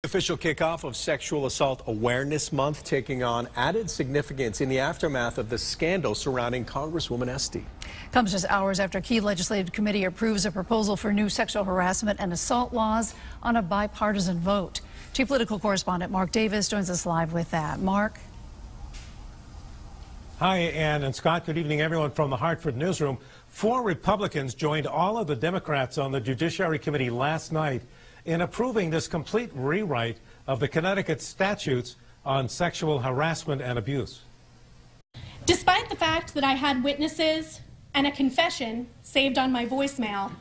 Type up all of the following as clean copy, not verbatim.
Official kickoff of Sexual Assault Awareness Month taking on added significance in the aftermath of the scandal surrounding Congresswoman Esty. Comes just hours after a key legislative committee approves a proposal for new sexual harassment and assault laws on a bipartisan vote. Chief political correspondent Mark Davis joins us live with that. Mark. Hi, Ann and Scott. Good evening, everyone from the Hartford newsroom. 4 Republicans joined all of the Democrats on the Judiciary Committee last night in approving this complete rewrite of the Connecticut statutes on sexual harassment and abuse. Despite the fact that I had witnesses and a confession saved on my voicemail,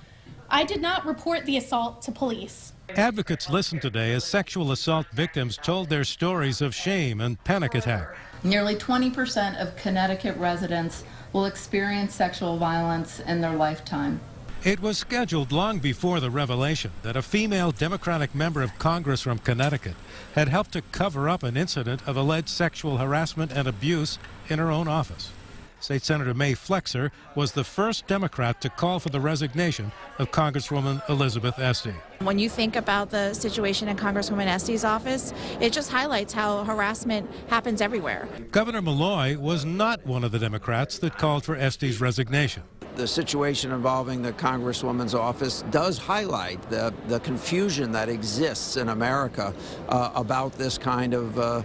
I did not report the assault to police. Advocates listened today as sexual assault victims told their stories of shame and panic attack. Nearly 20% of Connecticut residents will experience sexual violence in their lifetime. It was scheduled long before the revelation that a female Democratic member of Congress from Connecticut had helped to cover up an incident of alleged sexual harassment and abuse in her own office. State Senator May Flexer was the first Democrat to call for the resignation of Congresswoman Elizabeth Esty. When you think about the situation in Congresswoman Esty's office, it just highlights how harassment happens everywhere. Governor Malloy was not one of the Democrats that called for Esty's resignation. The situation involving the Congresswoman's office does highlight the confusion that exists in America about this kind of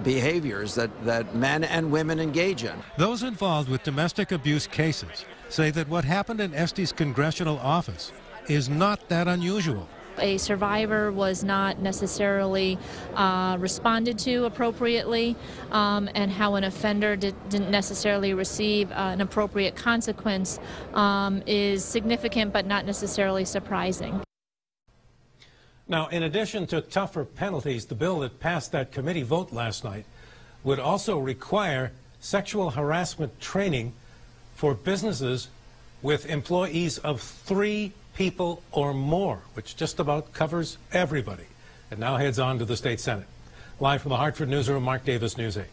behaviors that men and women engage in. Those involved with domestic abuse cases say that what happened in Esty's congressional office is not that unusual. A survivor was not necessarily responded to appropriately, and how an offender didn't necessarily receive an appropriate consequence is significant but not necessarily surprising. Now, in addition to tougher penalties, the bill that passed that committee vote last night would also require sexual harassment training for businesses with employees of 3 people or more, which just about covers everybody. It now heads on to the state Senate. Live from the Hartford newsroom, Mark Davis, News 8.